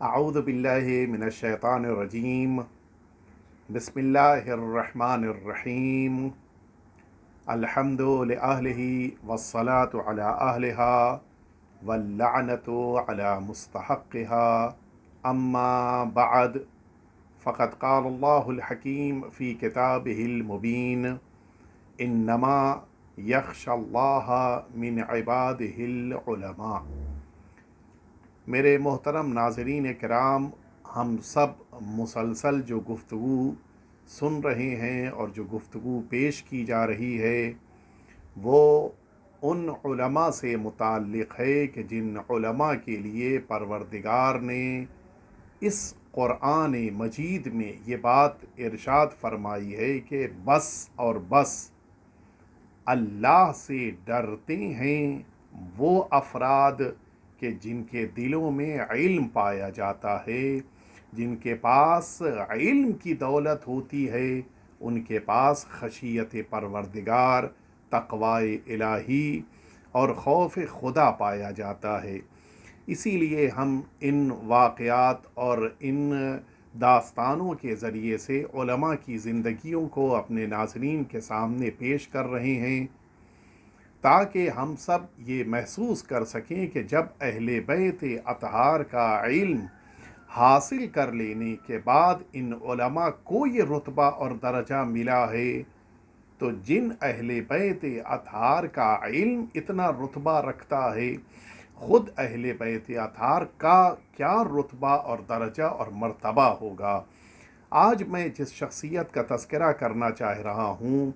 اعوذ باللہ من الشیطان الرجیم بسم اللہ الرحمن الرحیم الحمد لأہلہ والصلاة علی اہلہا واللعنة علی مستحقها اما بعد فقد قال اللہ الحکیم فی کتابہ المبین انما یخشى اللہ من عبادہ العلماء۔ میرے محترم ناظرین کرام، ہم سب مسلسل جو گفتگو سن رہے ہیں اور جو گفتگو پیش کی جا رہی ہے وہ ان علماء سے متعلق ہے کہ جن علماء کے لیے پروردگار نے اس قرآن مجید میں یہ بات ارشاد فرمائی ہے کہ بس اور بس اللہ سے ڈرتے ہیں وہ افراد کہ جن کے دلوں میں علم پایا جاتا ہے، جن کے پاس علم کی دولت ہوتی ہے، ان کے پاس خشیت پروردگار، تقوی الہی اور خوف خدا پایا جاتا ہے۔ اسی لیے ہم ان واقعات اور ان داستانوں کے ذریعے سے علماء کی زندگیوں کو اپنے ناظرین کے سامنے پیش کر رہے ہیں، تاکہ ہم سب یہ محسوس کر سکیں کہ جب اہل بیت اطہار کا علم حاصل کر لینے کے بعد ان علماء کو یہ رتبہ اور درجہ ملا ہے، تو جن اہل بیت اطہار کا علم اتنا رتبہ رکھتا ہے، خود اہل بیت اطہار کا کیا رتبہ اور درجہ اور مرتبہ ہوگا۔ آج میں جس شخصیت کا تذکرہ کرنا چاہ رہا ہوں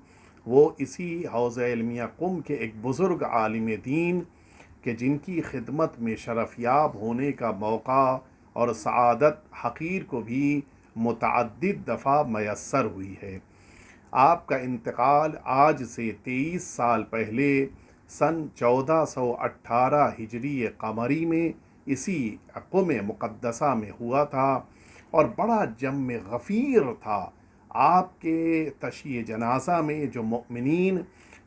وہ اسی حوزہ علمیہ قم کے ایک بزرگ عالم دین کہ جن کی خدمت میں شرفیاب ہونے کا موقع اور سعادت حقیر کو بھی متعدد دفعہ میسر ہوئی ہے۔ آپ کا انتقال آج سے 23 سال پہلے سن 1418 ہجری قمری میں اسی قم مقدسہ میں ہوا تھا، اور بڑا جم غفیر تھا۔ آپ کے تشییع جنازہ میں جو مؤمنین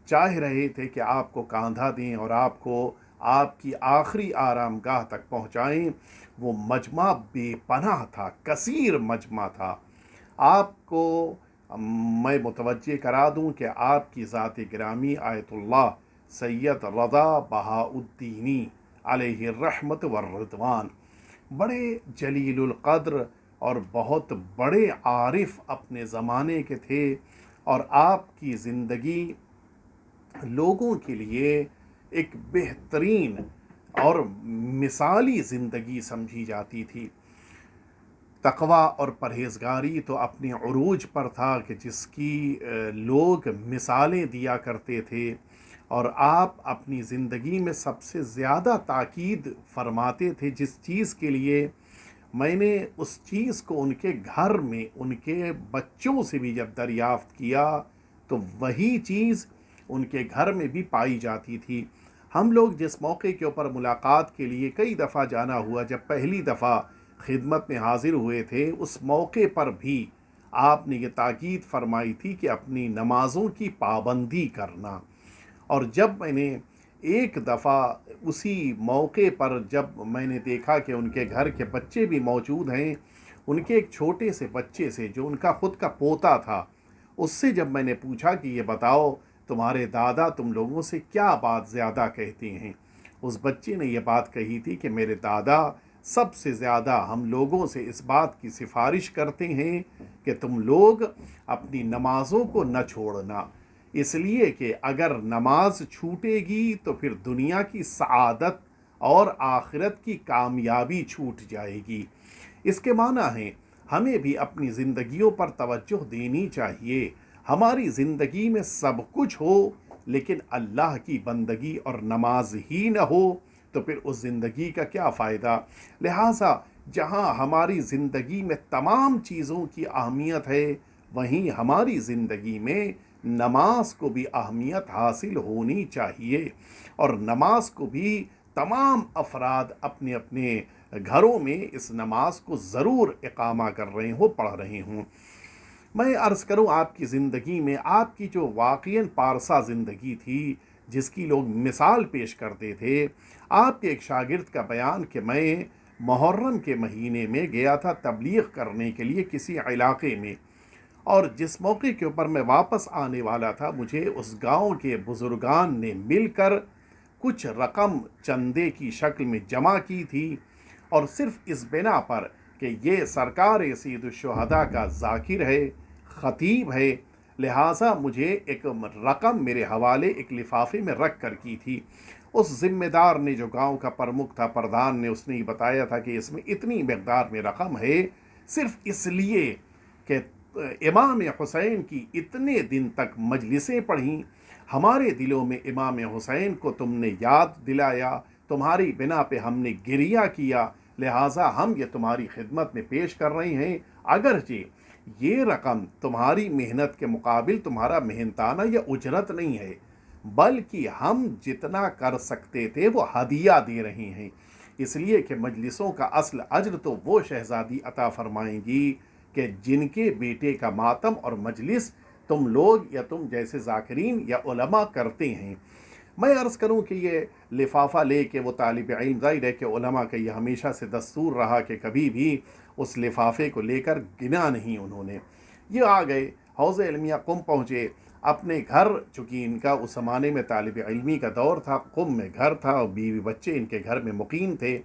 چاہ رہے تھے کہ آپ کو کاندھا دیں اور آپ کو آپ کی آخری آرام گاہ تک پہنچائیں، وہ مجمع بے پناہ تھا، کثیر مجمع تھا۔ آپ کو میں متوجہ کرا دوں کہ آپ کی ذات گرامی آیت اللہ سید رضا بہاء الدینی علیہ الرحمت والرضوان بڑے جلیل القدر اور بہت بڑے عارف اپنے زمانے کے تھے، اور آپ کی زندگی لوگوں کے لیے ایک بہترین اور مثالی زندگی سمجھی جاتی تھی۔ تقوی اور پرہیزگاری تو اپنے عروج پر تھا کہ جس کی لوگ مثالیں دیا کرتے تھے، اور آپ اپنی زندگی میں سب سے زیادہ تاکید فرماتے تھے جس چیز کے لیے میں نے اس چیز کو ان کے گھر میں ان کے بچوں سے بھی جب دریافت کیا تو وہی چیز ان کے گھر میں بھی پائی جاتی تھی۔ ہم لوگ جس موقع کے اوپر ملاقات کے لیے کئی دفعہ جانا ہوا، جب پہلی دفعہ خدمت میں حاضر ہوئے تھے، اس موقع پر بھی آپ نے یہ تاکید فرمائی تھی کہ اپنی نمازوں کی پابندی کرنا۔ اور جب میں نے ایک دفعہ اسی موقع پر جب میں نے دیکھا کہ ان کے گھر کے بچے بھی موجود ہیں، ان کے ایک چھوٹے سے بچے سے جو ان کا خود کا پوتا تھا، اس سے جب میں نے پوچھا کہ یہ بتاؤ تمہارے دادا تم لوگوں سے کیا بات زیادہ کہتے ہیں، اس بچے نے یہ بات کہی تھی کہ میرے دادا سب سے زیادہ ہم لوگوں سے اس بات کی سفارش کرتے ہیں کہ تم لوگ اپنی نمازوں کو نہ چھوڑنا، اس لیے کہ اگر نماز چھوٹے گی تو پھر دنیا کی سعادت اور آخرت کی کامیابی چھوٹ جائے گی۔ اس کے معنی ہیں ہمیں بھی اپنی زندگیوں پر توجہ دینی چاہیے۔ ہماری زندگی میں سب کچھ ہو لیکن اللہ کی بندگی اور نماز ہی نہ ہو تو پھر اس زندگی کا کیا فائدہ؟ لہٰذا جہاں ہماری زندگی میں تمام چیزوں کی اہمیت ہے، وہیں ہماری زندگی میں نماز کو بھی اہمیت حاصل ہونی چاہیے، اور نماز کو بھی تمام افراد اپنے اپنے گھروں میں اس نماز کو ضرور اقامہ کر رہے ہوں، پڑھ رہے ہوں۔ میں عرض کروں آپ کی زندگی میں آپ کی جو واقعاً پارسا زندگی تھی جس کی لوگ مثال پیش کرتے تھے، آپ کے ایک شاگرد کا بیان کہ میں محرم کے مہینے میں گیا تھا تبلیغ کرنے کے لیے کسی علاقے میں، اور جس موقع کے اوپر میں واپس آنے والا تھا مجھے اس گاؤں کے بزرگان نے مل کر کچھ رقم چندے کی شکل میں جمع کی تھی، اور صرف اس بنا پر کہ یہ سرکار سید الشہداء کا ذاکر ہے، خطیب ہے، لہٰذا مجھے ایک رقم میرے حوالے ایک لفافے میں رکھ کر کی تھی۔ اس ذمہ دار نے، جو گاؤں کا پرمکھ تھا، پردھان نے، اس نے یہ بتایا تھا کہ اس میں اتنی مقدار میں رقم ہے، صرف اس لیے کہ امام حسین کی اتنے دن تک مجلسیں پڑھیں، ہمارے دلوں میں امام حسین کو تم نے یاد دلایا، تمہاری بنا پہ ہم نے گریہ کیا، لہٰذا ہم یہ تمہاری خدمت میں پیش کر رہے ہیں۔ اگرچہ یہ رقم تمہاری محنت کے مقابل تمہارا محنتانہ یا اجرت نہیں ہے، بلکہ ہم جتنا کر سکتے تھے وہ ہدیہ دے رہے ہیں، اس لیے کہ مجلسوں کا اصل اجر تو وہ شہزادی عطا فرمائیں گی کہ جن کے بیٹے کا ماتم اور مجلس تم لوگ یا تم جیسے ذاکرین یا علماء کرتے ہیں۔ میں عرض کروں کہ یہ لفافہ لے کے وہ طالب علم، ظاہر ہے کہ علماء کا یہ ہمیشہ سے دستور رہا کہ کبھی بھی اس لفافے کو لے کر گنا نہیں انہوں نے۔ یہ آ گئے حوض علمیہ قم پہنچے، اپنے گھر، چونکہ ان کا اس زمانے میں طالب علمی کا دور تھا، قم میں گھر تھا اور بیوی بچے ان کے گھر میں مقیم تھے۔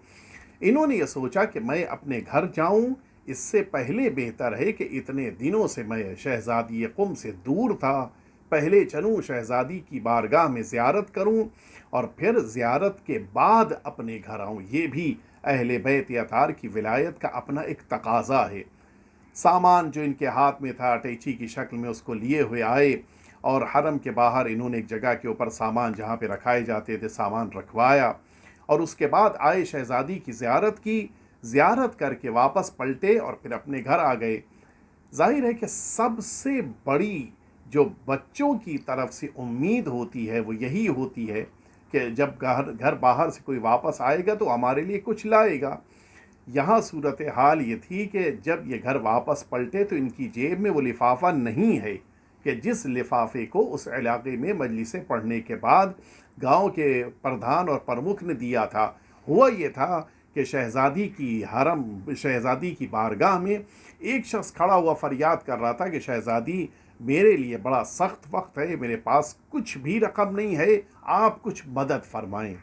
انہوں نے یہ سوچا کہ میں اپنے گھر جاؤں، اس سے پہلے بہتر ہے کہ اتنے دنوں سے میں شہزادی قم سے دور تھا، پہلے چلوں شہزادی کی بارگاہ میں زیارت کروں اور پھر زیارت کے بعد اپنے گھر آؤں۔ یہ بھی اہل بیت اطہار کی ولایت کا اپنا ایک تقاضا ہے۔ سامان جو ان کے ہاتھ میں تھا اٹیچی کی شکل میں اس کو لیے ہوئے آئے، اور حرم کے باہر انہوں نے ایک جگہ کے اوپر سامان جہاں پہ رکھائے جاتے تھے سامان رکھوایا، اور اس کے بعد آئے شہزادی کی زیارت کی، زیارت کر کے واپس پلٹے اور پھر اپنے گھر آ گئے۔ ظاہر ہے کہ سب سے بڑی جو بچوں کی طرف سے امید ہوتی ہے وہ یہی ہوتی ہے کہ جب گھر باہر سے کوئی واپس آئے گا تو ہمارے لیے کچھ لائے گا۔ یہاں صورتحال یہ تھی کہ جب یہ گھر واپس پلٹے تو ان کی جیب میں وہ لفافہ نہیں ہے کہ جس لفافے کو اس علاقے میں مجلسیں پڑھنے کے بعد گاؤں کے پردھان اور پرمکھ نے دیا تھا۔ ہوا یہ تھا کہ شہزادی کی بارگاہ میں ایک شخص کھڑا ہوا فریاد کر رہا تھا کہ شہزادی میرے لیے بڑا سخت وقت ہے، میرے پاس کچھ بھی رقم نہیں ہے، آپ کچھ مدد فرمائیں۔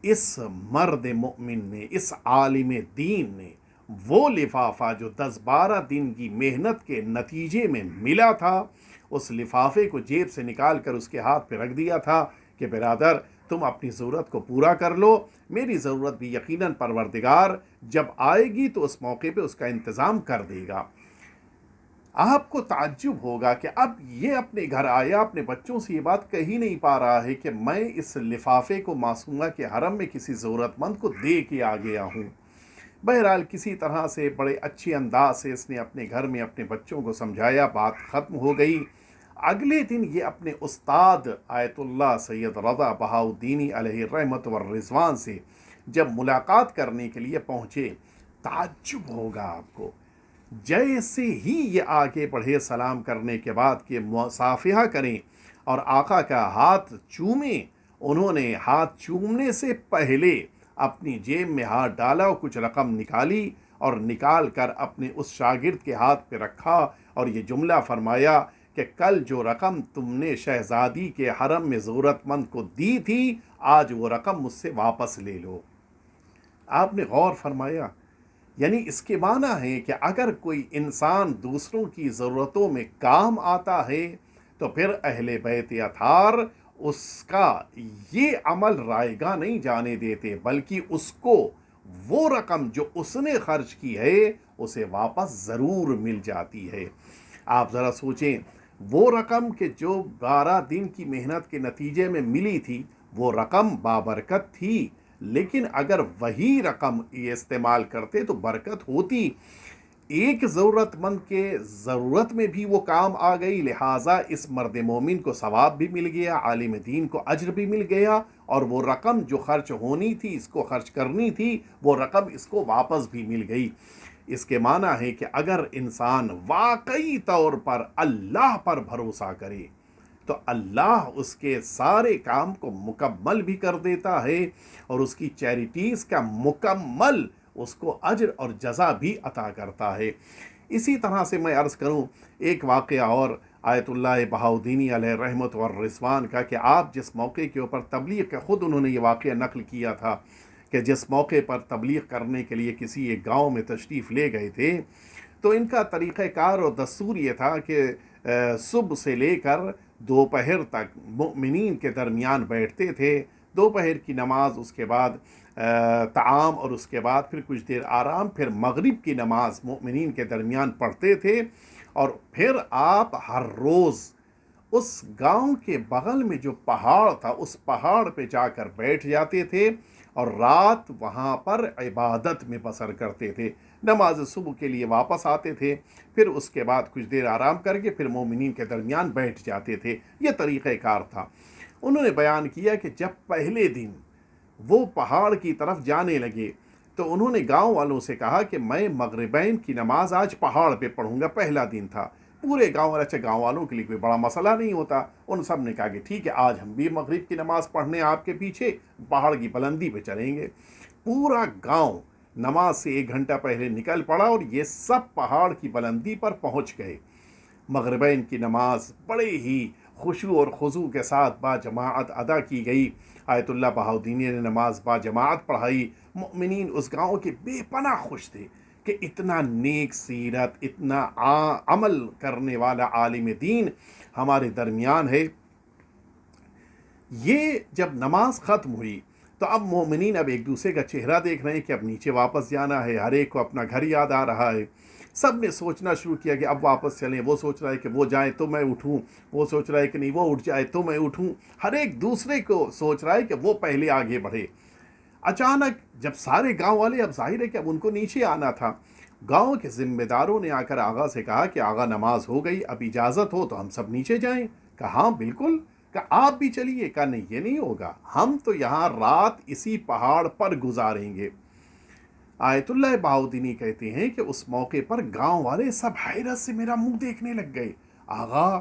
اس مرد مومن نے، اس عالم دین نے وہ لفافہ جو 10-12 دن کی محنت کے نتیجے میں ملا تھا، اس لفافے کو جیب سے نکال کر اس کے ہاتھ پہ رکھ دیا تھا کہ برادر تم اپنی ضرورت کو پورا کر لو، میری ضرورت بھی یقیناً پروردگار جب آئے گی تو اس موقع پہ اس کا انتظام کر دے گا۔ آپ کو تعجب ہوگا کہ اب یہ اپنے گھر آیا، اپنے بچوں سے یہ بات کہی نہیں پا رہا ہے کہ میں اس لفافے کو معصومہ کے حرم میں کسی ضرورت مند کو دے کے آ گیا ہوں۔ بہرحال کسی طرح سے بڑے اچھے انداز سے اس نے اپنے گھر میں اپنے بچوں کو سمجھایا، بات ختم ہو گئی۔ اگلے دن یہ اپنے استاد آیت اللہ سید رضا بہاؤالدینی علیہ الرحمت والرضوان سے جب ملاقات کرنے کے لیے پہنچے، تعجب ہوگا آپ کو، جیسے ہی یہ آگے بڑھے سلام کرنے کے بعد کہ مصافحہ کریں اور آقا کا ہاتھ چومیں، انہوں نے ہاتھ چومنے سے پہلے اپنی جیب میں ہاتھ ڈالا اور کچھ رقم نکالی اور نکال کر اپنے اس شاگرد کے ہاتھ پہ رکھا اور یہ جملہ فرمایا کہ کل جو رقم تم نے شہزادی کے حرم میں ضرورت مند کو دی تھی، آج وہ رقم مجھ سے واپس لے لو۔ آپ نے غور فرمایا؟ یعنی اس کے معنی ہے کہ اگر کوئی انسان دوسروں کی ضرورتوں میں کام آتا ہے تو پھر اہل بیت اطہار اس کا یہ عمل رائگاں نہیں جانے دیتے، بلکہ اس کو وہ رقم جو اس نے خرچ کی ہے اسے واپس ضرور مل جاتی ہے۔ آپ ذرا سوچیں، وہ رقم کہ جو 12 دن کی محنت کے نتیجے میں ملی تھی وہ رقم بابرکت تھی، لیکن اگر وہی رقم یہ استعمال کرتے تو برکت ہوتی۔ ایک ضرورت مند کے ضرورت میں بھی وہ کام آ گئی، لہٰذا اس مرد مومن کو ثواب بھی مل گیا، عالم دین کو اجر بھی مل گیا، اور وہ رقم جو خرچ ہونی تھی، اس کو خرچ کرنی تھی، وہ رقم اس کو واپس بھی مل گئی۔ اس کے معنی ہے کہ اگر انسان واقعی طور پر اللہ پر بھروسہ کرے تو اللہ اس کے سارے کام کو مکمل بھی کر دیتا ہے اور اس کی چیریٹیز کا مکمل اس کو اجر اور جزا بھی عطا کرتا ہے۔ اسی طرح سے میں عرض کروں ایک واقعہ اور آیت اللہ بہاؤدینی علیہ رحمت و رضوان کا، کہ آپ جس موقع کے اوپر تبلیغ کا، خود انہوں نے یہ واقعہ نقل کیا تھا کہ جس موقع پر تبلیغ کرنے کے لیے کسی ایک گاؤں میں تشریف لے گئے تھے، تو ان کا طریقہ کار اور دستور یہ تھا کہ صبح سے لے کر دوپہر تک مؤمنین کے درمیان بیٹھتے تھے، دوپہر کی نماز، اس کے بعد طعام، اور اس کے بعد پھر کچھ دیر آرام، پھر مغرب کی نماز مؤمنین کے درمیان پڑھتے تھے، اور پھر آپ ہر روز اس گاؤں کے بغل میں جو پہاڑ تھا اس پہاڑ پہ جا کر بیٹھ جاتے تھے اور رات وہاں پر عبادت میں بسر کرتے تھے، نماز صبح کے لیے واپس آتے تھے، پھر اس کے بعد کچھ دیر آرام کر کے پھر مومنین کے درمیان بیٹھ جاتے تھے۔ یہ طریقہ کار تھا۔ انہوں نے بیان کیا کہ جب پہلے دن وہ پہاڑ کی طرف جانے لگے تو انہوں نے گاؤں والوں سے کہا کہ میں مغربین کی نماز آج پہاڑ پہ پڑھوں گا، پہلا دن تھا۔ پورے گاؤں، اچھا گاؤں والوں کے لیے کوئی بڑا مسئلہ نہیں ہوتا، ان سب نے کہا کہ ٹھیک ہے، آج ہم بھی مغرب کی نماز پڑھنے آپ کے پیچھے پہاڑ کی بلندی پہ چلیں گے۔ پورا گاؤں نماز سے 1 گھنٹہ پہلے نکل پڑا اور یہ سب پہاڑ کی بلندی پر پہنچ گئے۔ مغربین کی نماز بڑے ہی خشوع اور خضوع کے ساتھ با جماعت ادا کی گئی۔ آیت اللہ بہاؤدینی نے نماز با جماعت پڑھائی۔ مؤمنین اس گاؤں کے بے پناہ خوش تھے کہ اتنا نیک سیرت، اتنا عمل کرنے والا عالم دین ہمارے درمیان ہے۔ یہ جب نماز ختم ہوئی تو اب مومنین اب ایک دوسرے کا چہرہ دیکھ رہے ہیں کہ اب نیچے واپس جانا ہے، ہر ایک کو اپنا گھر یاد آ رہا ہے۔ سب نے سوچنا شروع کیا کہ اب واپس چلیں، وہ سوچ رہا ہے کہ وہ جائیں تو میں اٹھوں، وہ سوچ رہا ہے کہ نہیں وہ اٹھ جائے تو میں اٹھوں، ہر ایک دوسرے کو سوچ رہا ہے کہ وہ پہلے آگے بڑھے۔ اچانک جب سارے گاؤں والے، اب ظاہر ہے کہ اب ان کو نیچے آنا تھا، گاؤں کے ذمہ داروں نے آ کر آغا سے کہا کہ آغا نماز ہو گئی، اب اجازت ہو تو ہم سب نیچے جائیں۔ کہا ہاں بالکل، کہ آپ بھی چلیے۔ کہا نہیں، یہ نہیں ہوگا، ہم تو یہاں رات اسی پہاڑ پر گزاریں گے۔ آیت اللہ بہاؤدینی کہتے ہیں کہ اس موقع پر گاؤں والے سب حیرت سے میرا منہ دیکھنے لگ گئے۔ آغا،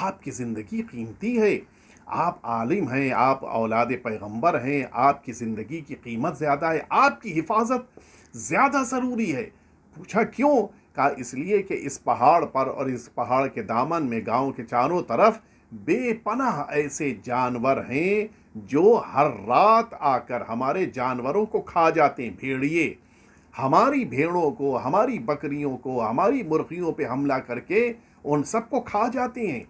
آپ کی زندگی قیمتی ہے، آپ عالم ہیں، آپ اولاد پیغمبر ہیں، آپ کی زندگی کی قیمت زیادہ ہے، آپ کی حفاظت زیادہ ضروری ہے۔ پوچھا کیوں؟ کہا اس لیے کہ اس پہاڑ پر اور اس پہاڑ کے دامن میں گاؤں کے چاروں طرف بے پناہ ایسے جانور ہیں جو ہر رات آ کر ہمارے جانوروں کو کھا جاتے ہیں۔ بھیڑیے ہماری بھیڑوں کو، ہماری بکریوں کو، ہماری مرغیوں پہ حملہ کر کے ان سب کو کھا جاتے ہیں۔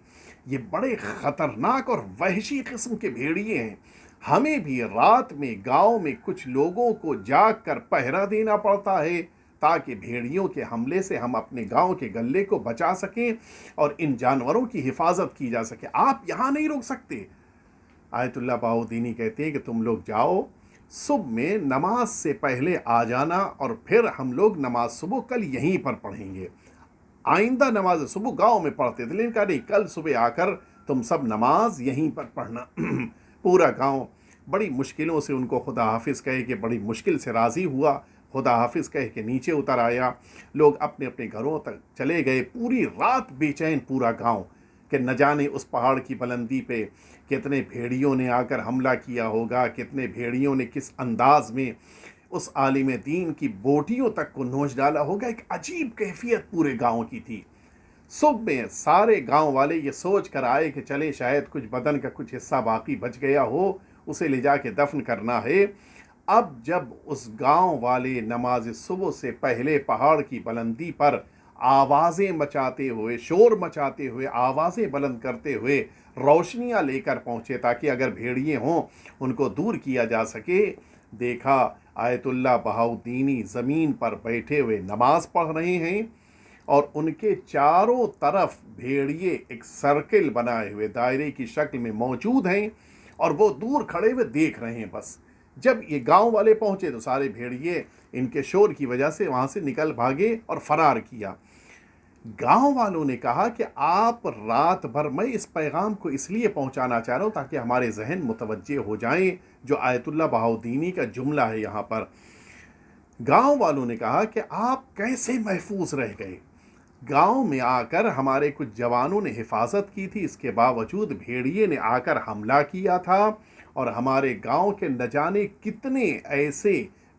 یہ بڑے خطرناک اور وحشی قسم کے بھیڑیے ہیں۔ ہمیں بھی رات میں گاؤں میں کچھ لوگوں کو جاگ کر پہرا دینا پڑتا ہے تاکہ بھیڑیوں کے حملے سے ہم اپنے گاؤں کے گلے کو بچا سکیں اور ان جانوروں کی حفاظت کی جا سکے۔ آپ یہاں نہیں رک سکتے۔ آیت اللہ بہاؤدینی کہتے ہیں کہ تم لوگ جاؤ، صبح میں نماز سے پہلے آ جانا، اور پھر ہم لوگ نماز صبح کل یہیں پر پڑھیں گے۔ آئندہ نماز صبح گاؤں میں پڑھتے تھے، لیکن کہا نہیں، کل صبح آ کر تم سب نماز یہیں پر پڑھنا۔ پورا گاؤں بڑی مشکلوں سے ان کو خدا حافظ کہے کہ بڑی مشکل سے راضی ہوا، خدا حافظ کہے کہ نیچے اتر آیا۔ لوگ اپنے اپنے گھروں تک چلے گئے۔ پوری رات بے چین پورا گاؤں کہ نہ جانے اس پہاڑ کی بلندی پہ کتنے بھیڑیوں نے آ کر حملہ کیا ہوگا، کتنے بھیڑیوں نے کس انداز میں اس عالم دین کی بوٹیوں تک کو نوچ ڈالا ہوگا۔ ایک عجیب کیفیت پورے گاؤں کی تھی۔ صبح میں سارے گاؤں والے یہ سوچ کر آئے کہ چلے شاید کچھ بدن کا کچھ حصہ باقی بچ گیا ہو، اسے لے جا کے دفن کرنا ہے۔ اب جب اس گاؤں والے نماز صبح سے پہلے پہاڑ کی بلندی پر آوازیں مچاتے ہوئے، شور مچاتے ہوئے، آوازیں بلند کرتے ہوئے روشنیاں لے کر پہنچے تاکہ اگر بھیڑیے ہوں ان کو دور کیا جا سکے، دیکھا آیت اللہ بہاؤدینی زمین پر بیٹھے ہوئے نماز پڑھ رہے ہیں اور ان کے چاروں طرف بھیڑیے ایک سرکل بنائے ہوئے دائرے کی شکل میں موجود ہیں اور وہ دور کھڑے ہوئے دیکھ رہے ہیں بس۔ جب یہ گاؤں والے پہنچے تو سارے بھیڑیے ان کے شور کی وجہ سے وہاں سے نکل بھاگے اور فرار کیا۔ گاؤں والوں نے کہا کہ آپ رات بھر، میں اس پیغام کو اس لیے پہنچانا چاہ رہا ہوں تاکہ ہمارے ذہن متوجہ ہو جائیں جو آیت اللہ بہاؤدینی کا جملہ ہے یہاں پر۔ گاؤں والوں نے کہا کہ آپ کیسے محفوظ رہ گئے؟ گاؤں میں آ کر ہمارے کچھ جوانوں نے حفاظت کی تھی، اس کے باوجود بھیڑیے نے آ کر حملہ کیا تھا اور ہمارے گاؤں کے نہ جانے کتنے ایسے